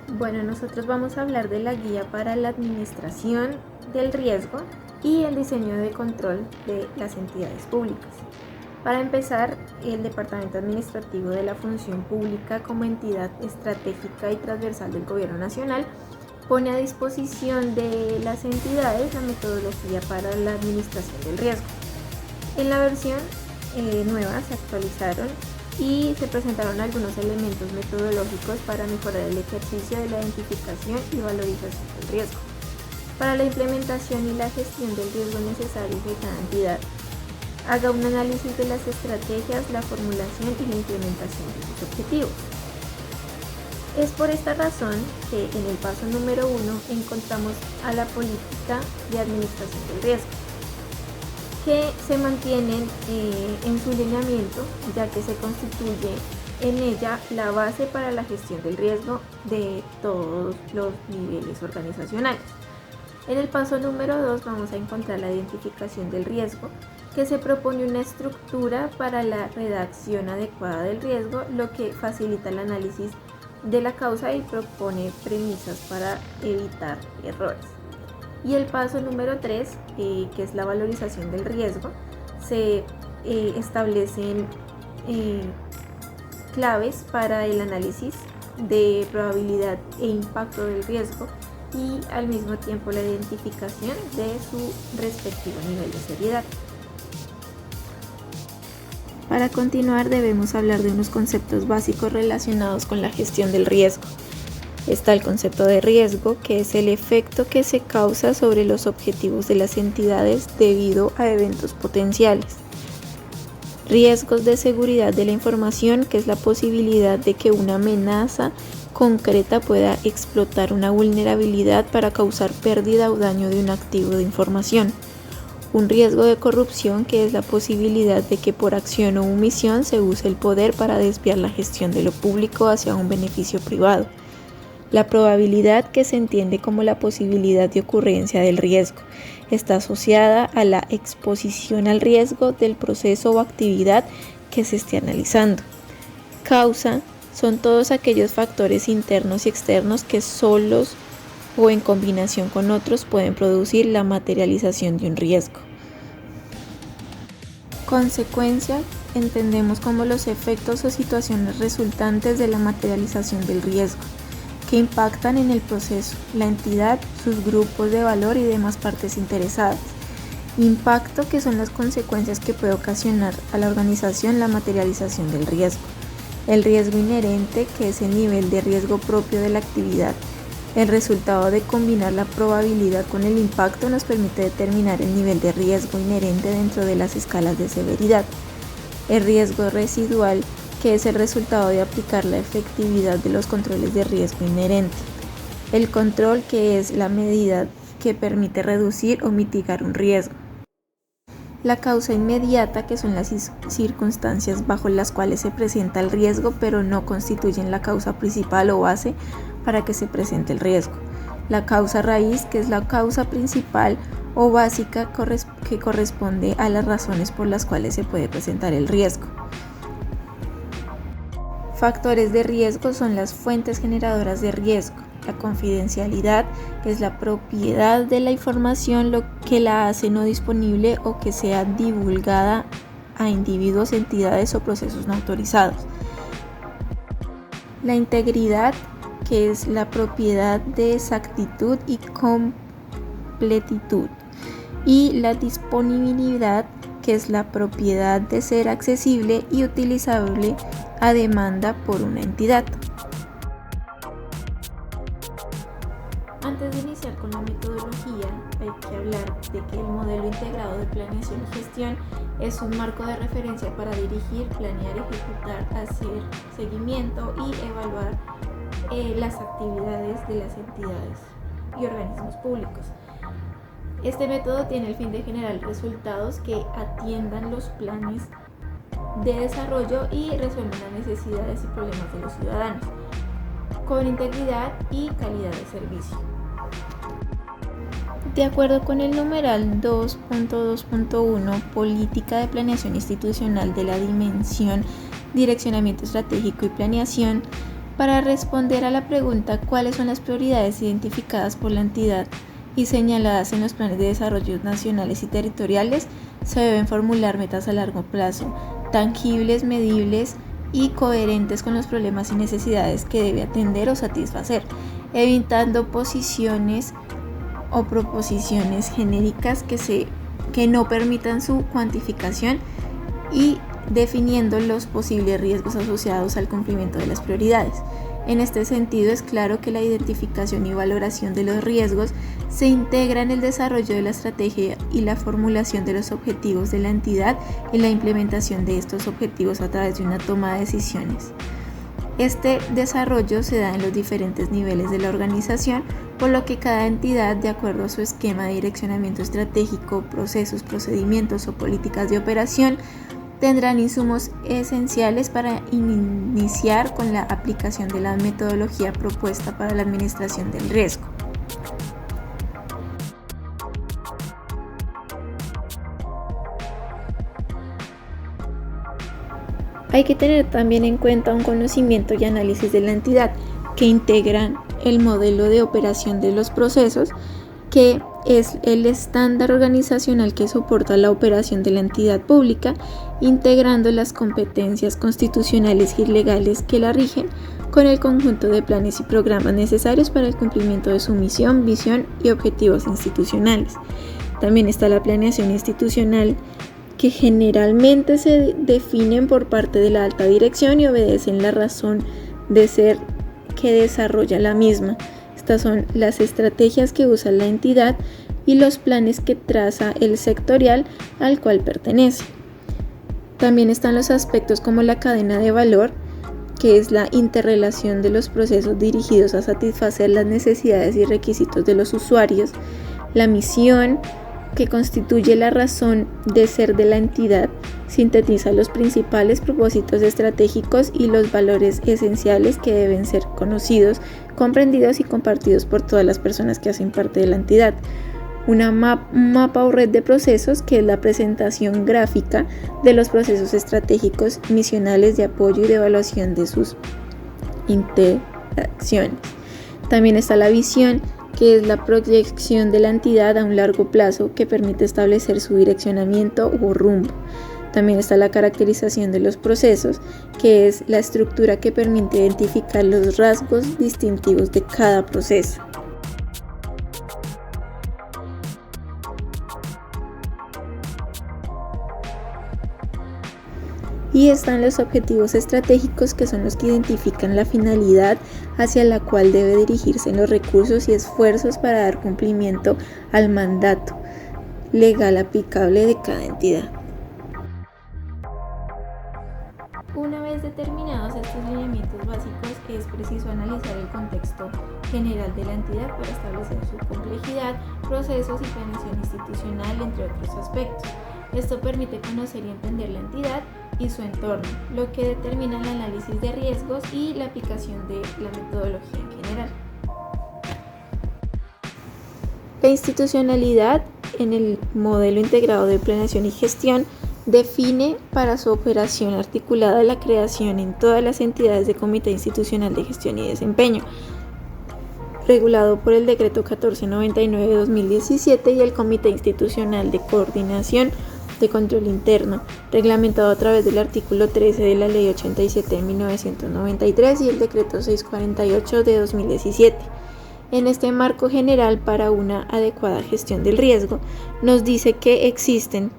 Bueno, nosotros vamos a hablar de la guía para la administración del riesgo y el diseño de control de las entidades públicas. Para empezar, el Departamento Administrativo de la Función Pública, como entidad estratégica y transversal del Gobierno Nacional, pone a disposición de las entidades la metodología para la administración del riesgo. En la versión nueva se actualizaron y se presentaron algunos elementos metodológicos para mejorar el ejercicio de la identificación y valorización del riesgo. Para la implementación y la gestión del riesgo necesario que cada entidad haga un análisis de las estrategias, la formulación y la implementación de sus objetivos. Es por esta razón que en el paso número 1 encontramos a la política de administración del riesgo, que se mantienen en su lineamiento, ya que se constituye en ella la base para la gestión del riesgo de todos los niveles organizacionales. En el paso número 2 vamos a encontrar la identificación del riesgo, que se propone una estructura para la redacción adecuada del riesgo, lo que facilita el análisis de la causa y propone premisas para evitar errores. Y el paso número 3, que es la valorización del riesgo, se establecen claves para el análisis de probabilidad e impacto del riesgo y al mismo tiempo la identificación de su respectivo nivel de seriedad. Para continuar debemos hablar de unos conceptos básicos relacionados con la gestión del riesgo. Está el concepto de riesgo, que es el efecto que se causa sobre los objetivos de las entidades debido a eventos potenciales. Riesgos de seguridad de la información, que es la posibilidad de que una amenaza concreta pueda explotar una vulnerabilidad para causar pérdida o daño de un activo de información. Un riesgo de corrupción, que es la posibilidad de que por acción o omisión se use el poder para desviar la gestión de lo público hacia un beneficio privado. La probabilidad, que se entiende como la posibilidad de ocurrencia del riesgo, está asociada a la exposición al riesgo del proceso o actividad que se esté analizando. Causa son todos aquellos factores internos y externos que solos o en combinación con otros pueden producir la materialización de un riesgo. Consecuencia entendemos como los efectos o situaciones resultantes de la materialización del riesgo, que impactan en el proceso, la entidad, sus grupos de valor y demás partes interesadas. Impacto, que son las consecuencias que puede ocasionar a la organización la materialización del riesgo. El riesgo inherente, que es el nivel de riesgo propio de la actividad. El resultado de combinar la probabilidad con el impacto nos permite determinar el nivel de riesgo inherente dentro de las escalas de severidad. El riesgo residual, que es el resultado de aplicar la efectividad de los controles de riesgo inherente. El control, que es la medida que permite reducir o mitigar un riesgo. La causa inmediata, que son las circunstancias bajo las cuales se presenta el riesgo, pero no constituyen la causa principal o base para que se presente el riesgo. La causa raíz, que es la causa principal o básica que corresponde a las razones por las cuales se puede presentar el riesgo. Factores de riesgo son las fuentes generadoras de riesgo. La confidencialidad, que es la propiedad de la información, lo que la hace no disponible o que sea divulgada a individuos, entidades o procesos no autorizados. La integridad, que es la propiedad de exactitud y completitud. Y la disponibilidad, que es la propiedad de ser accesible y utilizable a demanda por una entidad. Antes de iniciar con la metodología, hay que hablar de que el modelo integrado de planeación y gestión es un marco de referencia para dirigir, planear, ejecutar, hacer seguimiento y evaluar las actividades de las entidades y organismos públicos. Este método tiene el fin de generar resultados que atiendan los planes de desarrollo y resuelvan las necesidades y problemas de los ciudadanos, con integridad y calidad de servicio. De acuerdo con el numeral 2.2.1, Política de Planeación Institucional de la Dimensión, Direccionamiento Estratégico y Planeación, Para responder a la pregunta cuáles son las prioridades identificadas por la entidad y señaladas en los planes de desarrollo nacionales y territoriales, se deben formular metas a largo plazo, tangibles, medibles y coherentes con los problemas y necesidades que debe atender o satisfacer, evitando posiciones o proposiciones genéricas que no permitan su cuantificación y definiendo los posibles riesgos asociados al cumplimiento de las prioridades. En este sentido, es claro que la identificación y valoración de los riesgos se integra en el desarrollo de la estrategia y la formulación de los objetivos de la entidad y la implementación de estos objetivos a través de una toma de decisiones. Este desarrollo se da en los diferentes niveles de la organización, por lo que cada entidad, de acuerdo a su esquema de direccionamiento estratégico, procesos, procedimientos o políticas de operación, tendrán insumos esenciales para iniciar con la aplicación de la metodología propuesta para la administración del riesgo. Hay que tener también en cuenta un conocimiento y análisis de la entidad que integran el modelo de operación de los procesos, que es el estándar organizacional que soporta la operación de la entidad pública, integrando las competencias constitucionales y legales que la rigen con el conjunto de planes y programas necesarios para el cumplimiento de su misión, visión y objetivos institucionales. También está la planeación institucional, que generalmente se definen por parte de la alta dirección y obedecen la razón de ser que desarrolla la misma. Estas son las estrategias que usa la entidad y los planes que traza el sectorial al cual pertenece. También están los aspectos como la cadena de valor, que es la interrelación de los procesos dirigidos a satisfacer las necesidades y requisitos de los usuarios, la misión, que constituye la razón de ser de la entidad, sintetiza los principales propósitos estratégicos y los valores esenciales que deben ser conocidos, comprendidos y compartidos por todas las personas que hacen parte de la entidad. Un mapa o red de procesos, que es la presentación gráfica de los procesos estratégicos, misionales, de apoyo y de evaluación de sus interacciones. También está la visión, que es la proyección de la entidad a un largo plazo que permite establecer su direccionamiento o rumbo. También está la caracterización de los procesos, que es la estructura que permite identificar los rasgos distintivos de cada proceso. Y están los objetivos estratégicos, que son los que identifican la finalidad hacia la cual debe dirigirse los recursos y esfuerzos para dar cumplimiento al mandato legal aplicable de cada entidad. Una vez determinados estos lineamientos básicos, es preciso analizar el contexto general de la entidad para establecer su complejidad, procesos y planeación institucional, entre otros aspectos. Esto permite conocer y entender la entidad y su entorno, lo que determina el análisis de riesgos y la aplicación de la metodología en general. La institucionalidad en el modelo integrado de planeación y gestión define para su operación articulada la creación en todas las entidades de Comité Institucional de Gestión y Desempeño, regulado por el Decreto 1499 de 2017 y el Comité Institucional de Coordinación de Control Interno, reglamentado a través del artículo 13 de la Ley 87 de 1993 y el Decreto 648 de 2017. En este marco general para una adecuada gestión del riesgo, nos dice que existen,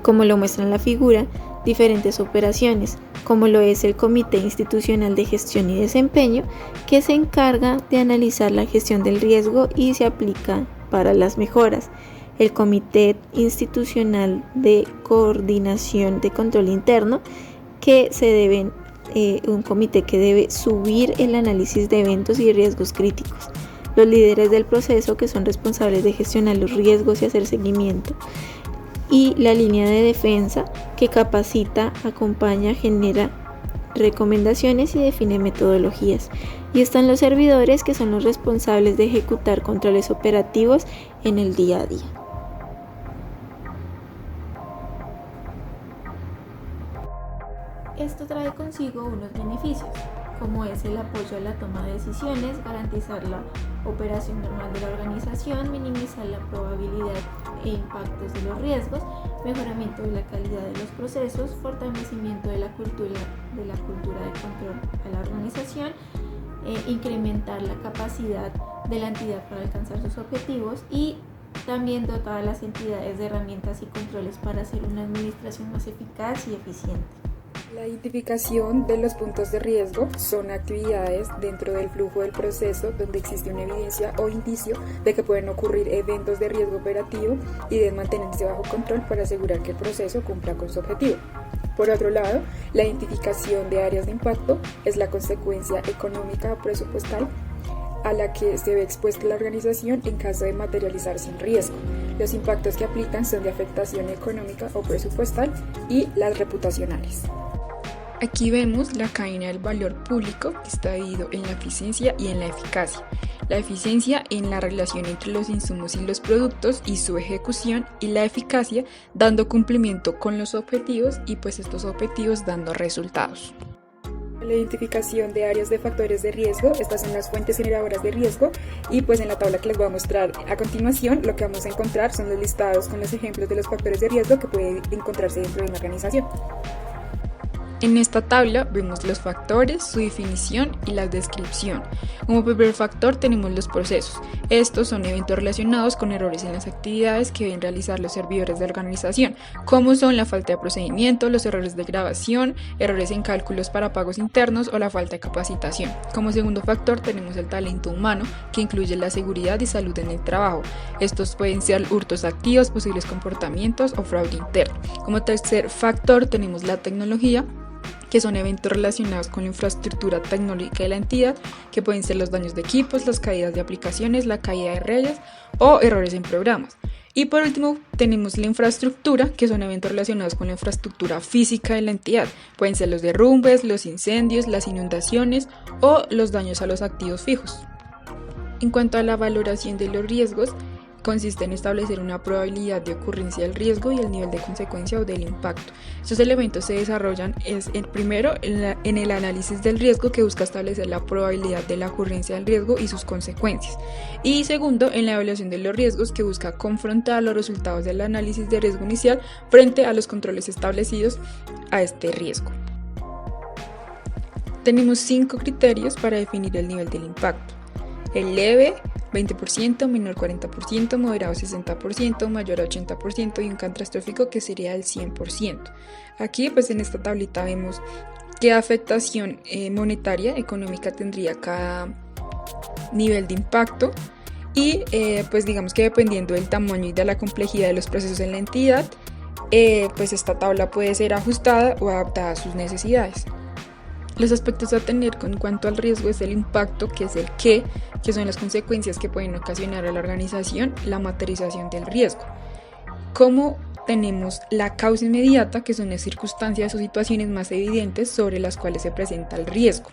como lo muestra en la figura, diferentes operaciones, como lo es el Comité Institucional de Gestión y Desempeño, que se encarga de analizar la gestión del riesgo y se aplica para las mejoras. El Comité Institucional de Coordinación de Control Interno, un comité que debe subir el análisis de eventos y riesgos críticos. Los líderes del proceso, que son responsables de gestionar los riesgos y hacer seguimiento. Y la línea de defensa, que capacita, acompaña, genera recomendaciones y define metodologías. Y están los servidores, que son los responsables de ejecutar controles operativos en el día a día. Esto trae consigo unos beneficios, como es el apoyo a la toma de decisiones, garantizar la operación normal de la organización, minimizar la probabilidad e impactos de los riesgos, mejoramiento de la calidad de los procesos, fortalecimiento de la cultura de control a la organización, incrementar la capacidad de la entidad para alcanzar sus objetivos y también dotar a las entidades de herramientas y controles para hacer una administración más eficaz y eficiente. La identificación de los puntos de riesgo son actividades dentro del flujo del proceso donde existe una evidencia o indicio de que pueden ocurrir eventos de riesgo operativo y deben mantenerse bajo control para asegurar que el proceso cumpla con su objetivo. Por otro lado, la identificación de áreas de impacto es la consecuencia económica o presupuestal a la que se ve expuesta la organización en caso de materializarse un riesgo. Los impactos que aplican son de afectación económica o presupuestal y las reputacionales. Aquí vemos la cadena del valor público que está dividido en la eficiencia y en la eficacia. La eficiencia en la relación entre los insumos y los productos y su ejecución, y la eficacia dando cumplimiento con los objetivos y pues estos objetivos dando resultados. La identificación de áreas de factores de riesgo, estas son las fuentes generadoras de riesgo y pues en la tabla que les voy a mostrar a continuación lo que vamos a encontrar son los listados con los ejemplos de los factores de riesgo que puede encontrarse dentro de una organización. En esta tabla vemos los factores, su definición y la descripción. Como primer factor tenemos los procesos. Estos son eventos relacionados con errores en las actividades que deben realizar los servidores de la organización, como son la falta de procedimiento, los errores de grabación, errores en cálculos para pagos internos o la falta de capacitación. Como segundo factor tenemos el talento humano, que incluye la seguridad y salud en el trabajo. Estos pueden ser hurtos activos, posibles comportamientos o fraude interno. Como tercer factor tenemos la tecnología, que son eventos relacionados con la infraestructura tecnológica de la entidad, que pueden ser los daños de equipos, las caídas de aplicaciones, la caída de redes o errores en programas. Y por último tenemos la infraestructura, que son eventos relacionados con la infraestructura física de la entidad. Pueden ser los derrumbes, los incendios, las inundaciones o los daños a los activos fijos. En cuanto a la valoración de los riesgos, consiste en establecer una probabilidad de ocurrencia del riesgo y el nivel de consecuencia o del impacto. Estos elementos se desarrollan primero en el análisis del riesgo, que busca establecer la probabilidad de la ocurrencia del riesgo y sus consecuencias, y segundo en la evaluación de los riesgos, que busca confrontar los resultados del análisis de riesgo inicial frente a los controles establecidos a este riesgo. Tenemos 5 criterios para definir el nivel del impacto: el leve, 20%, menor 40%, moderado 60%, mayor a 80% y un catastrófico que sería el 100%. Aquí pues en esta tablita vemos qué afectación monetaria, económica tendría cada nivel de impacto y pues digamos que dependiendo del tamaño y de la complejidad de los procesos en la entidad, pues esta tabla puede ser ajustada o adaptada a sus necesidades. Los aspectos a tener en cuanto al riesgo es el impacto, que es el qué, que son las consecuencias que pueden ocasionar a la organización, la materialización del riesgo. Como tenemos la causa inmediata, que son las circunstancias o situaciones más evidentes sobre las cuales se presenta el riesgo.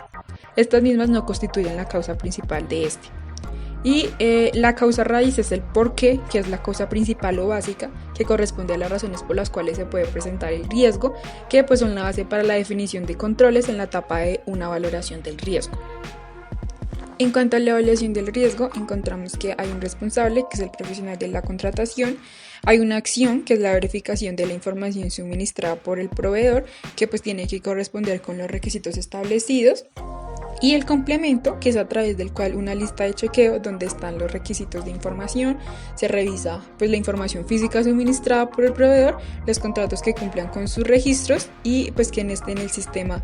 Estas mismas no constituyen la causa principal de este. Y la causa raíz es el porqué, que es la causa principal o básica, que corresponde a las razones por las cuales se puede presentar el riesgo, que pues son la base para la definición de controles en la etapa de una valoración del riesgo. En cuanto a la evaluación del riesgo, encontramos que hay un responsable, que es el profesional de la contratación, hay una acción, que es la verificación de la información suministrada por el proveedor, que pues tiene que corresponder con los requisitos establecidos, y el complemento, que es a través del cual una lista de chequeo donde están los requisitos de información, se revisa pues la información física suministrada por el proveedor, los contratos que cumplan con sus registros y pues que esté en el sistema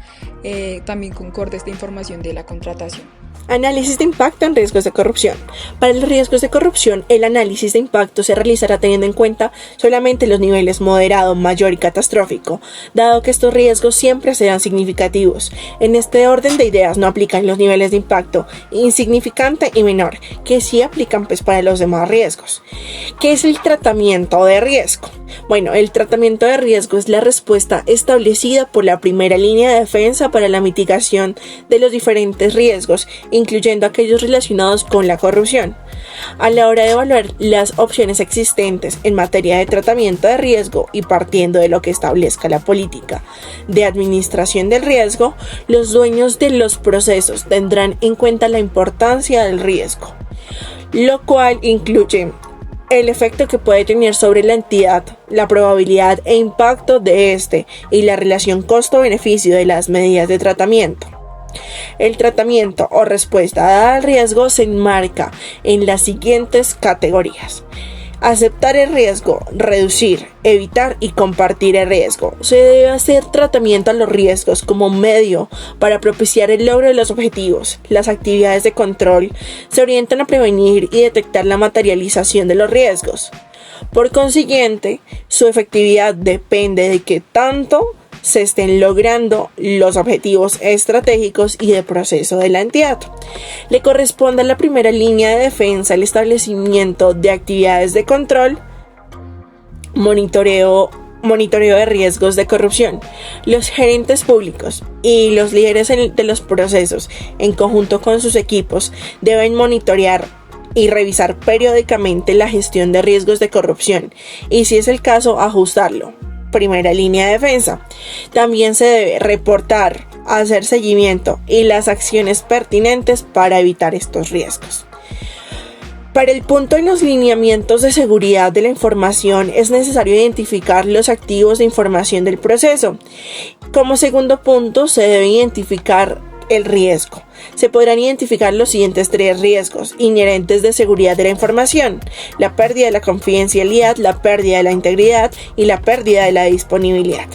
también concorde esta información de la contratación. Análisis de impacto en riesgos de corrupción. Para los riesgos de corrupción, el análisis de impacto se realizará teniendo en cuenta solamente los niveles moderado, mayor y catastrófico, dado que estos riesgos siempre serán significativos. En este orden de ideas no aplican los niveles de impacto insignificante y menor, que sí aplican para los demás riesgos. ¿Qué es el tratamiento de riesgo? Bueno, el tratamiento de riesgo es la respuesta establecida por la primera línea de defensa para la mitigación de los diferentes riesgos, incluyendo aquellos relacionados con la corrupción. A la hora de evaluar las opciones existentes en materia de tratamiento de riesgo y partiendo de lo que establezca la política de administración del riesgo, los dueños de los procesos tendrán en cuenta la importancia del riesgo, lo cual incluye el efecto que puede tener sobre la entidad, la probabilidad e impacto de este y la relación costo-beneficio de las medidas de tratamiento. El tratamiento o respuesta dada al riesgo se enmarca en las siguientes categorías: aceptar el riesgo, reducir, evitar y compartir el riesgo. Se debe hacer tratamiento a los riesgos como medio para propiciar el logro de los objetivos. Las actividades de control se orientan a prevenir y detectar la materialización de los riesgos. Por consiguiente, su efectividad depende de qué tanto se estén logrando los objetivos estratégicos y de proceso de la entidad. Le corresponde a la primera línea de defensa el establecimiento de actividades de control, monitoreo de riesgos de corrupción. Los gerentes públicos y los líderes de los procesos, en conjunto con sus equipos, deben monitorear y revisar periódicamente la gestión de riesgos de corrupción y, si es el caso, ajustarlo. Primera línea de defensa. También se debe reportar, hacer seguimiento y las acciones pertinentes para evitar estos riesgos. Para el punto de los lineamientos de seguridad de la información es necesario identificar los activos de información del proceso. Como segundo punto, se debe identificar el riesgo. Se podrán identificar los siguientes 3 riesgos inherentes de seguridad de la información: la pérdida de la confidencialidad, la pérdida de la integridad y la pérdida de la disponibilidad.